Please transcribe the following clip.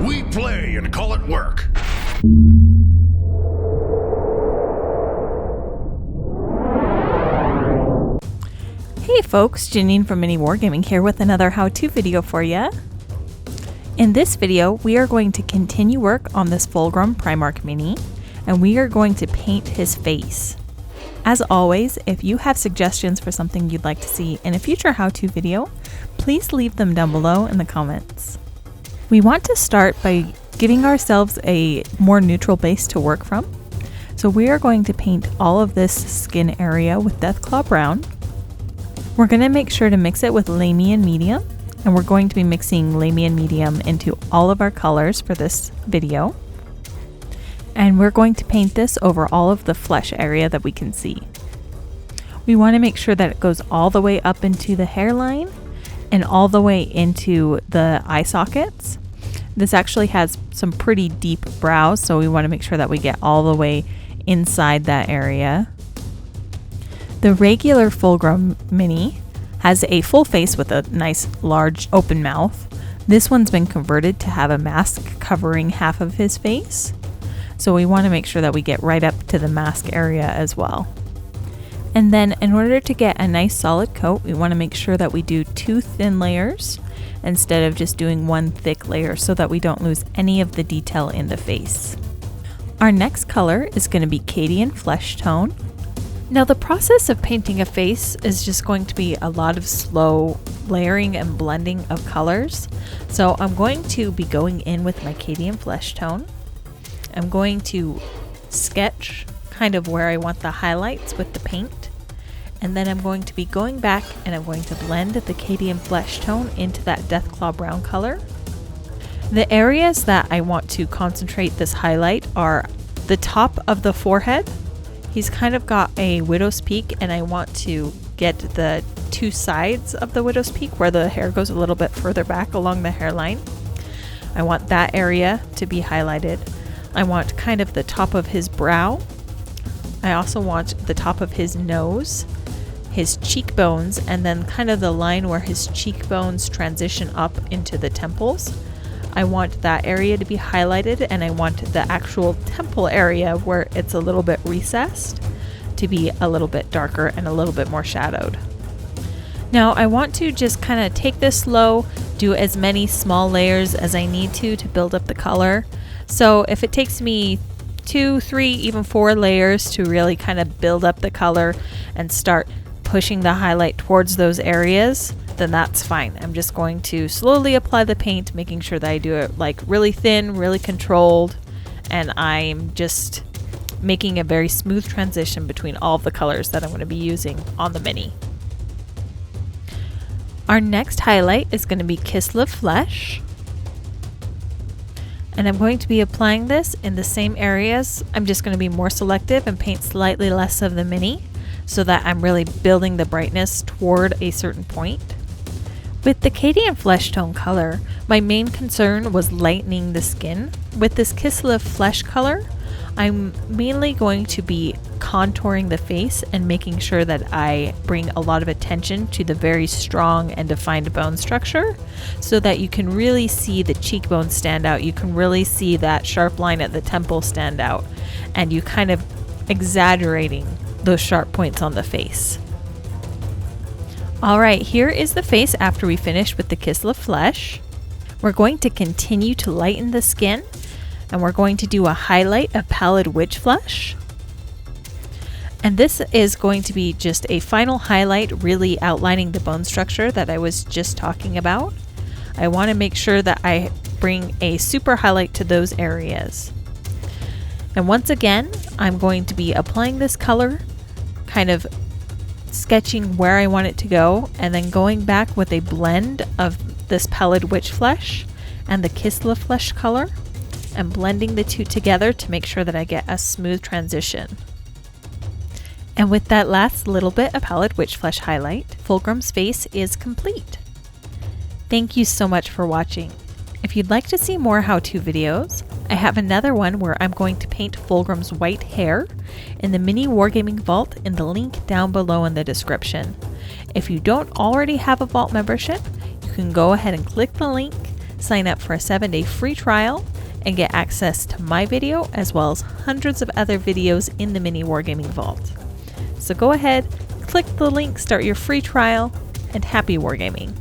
We play and call it work. Hey folks, Janene from MiniWarGaming here with another how-to video for you. In this video, we are going to continue work on this Fulgrim Primarch Mini, and we are going to paint his face. As always, if you have suggestions for something you'd like to see in a future how-to video, please leave them down below in the comments. We want to start by giving ourselves a more neutral base to work from. So we are going to paint all of this skin area with Deathclaw Brown. We're going to make sure to mix it with Lamian Medium, and we're going to be mixing Lamian Medium into all of our colors for this video. And we're going to paint this over all of the flesh area that we can see. We want to make sure that it goes all the way up into the hairline and all the way into the eye sockets. This actually has some pretty deep brows, so we want to make sure that we get all the way inside that area. The regular Fulgrim Mini has a full face with a nice large open mouth. This one's been converted to have a mask covering half of his face. So we want to make sure that we get right up to the mask area as well. And then in order to get a nice solid coat, we want to make sure that we do 2 thin layers instead of just doing 1 thick layer so that we don't lose any of the detail in the face. Our next color is going to be Cadian Flesh Tone. Now the process of painting a face is just going to be a lot of slow layering and blending of colors. So I'm going to be going in with my Cadian Flesh Tone. I'm going to sketch kind of where I want the highlights with the paint, and then I'm going to be going back and I'm going to blend the Cadian Flesh Tone into that Deathclaw Brown color. The areas that I want to concentrate this highlight are the top of the forehead. He's kind of got a widow's peak, and I want to get the 2 sides of the widow's peak where the hair goes a little bit further back along the hairline. I want that area to be highlighted. I want kind of the top of his brow. I also want the top of his nose, his cheekbones, and then kind of the line where his cheekbones transition up into the temples. I want that area to be highlighted, and I want the actual temple area where it's a little bit recessed to be a little bit darker and a little bit more shadowed. Now I want to just kind of take this slow, do as many small layers as I need to build up the color. So if it takes me 2, 3, even 4 layers to really kind of build up the color and start pushing the highlight towards those areas, then that's fine. I'm just going to slowly apply the paint, making sure that I do it like really thin, really controlled, and I'm just making a very smooth transition between all of the colors that I'm going to be using on the Mini. Our next highlight is going to be Kislev Flesh. And I'm going to be applying this in the same areas. I'm just going to be more selective and paint slightly less of the Mini so that I'm really building the brightness toward a certain point. With the Cadian Flesh Tone color, my main concern was lightening the skin. With this Kislev Flesh color, I'm mainly going to be contouring the face and making sure that I bring a lot of attention to the very strong and defined bone structure so that you can really see the cheekbones stand out. You can really see that sharp line at the temple stand out, and you kind of exaggerating those sharp points on the face. Alright, here is the face after we finish with the Kislev Flesh. We're going to continue to lighten the skin, and we're going to do a highlight of Pallid Witch Flesh. And this is going to be just a final highlight, really outlining the bone structure that I was just talking about. I want to make sure that I bring a super highlight to those areas. And once again, I'm going to be applying this color, kind of sketching where I want it to go, and then going back with a blend of this Pallid Witch Flesh and the Kislev Flesh color, and blending the 2 together to make sure that I get a smooth transition. And with that last little bit of Pallid Witch Flesh highlight, Fulgrim's face is complete. Thank you so much for watching. If you'd like to see more how-to videos, I have another one where I'm going to paint Fulgrim's white hair in the MiniWarGaming Vault in the link down below in the description. If you don't already have a Vault membership, you can go ahead and click the link, Sign up for a 7-day free trial and get access to my video as well as hundreds of other videos in the MiniWarGaming Vault. So go ahead, click the link, start your free trial, and happy wargaming!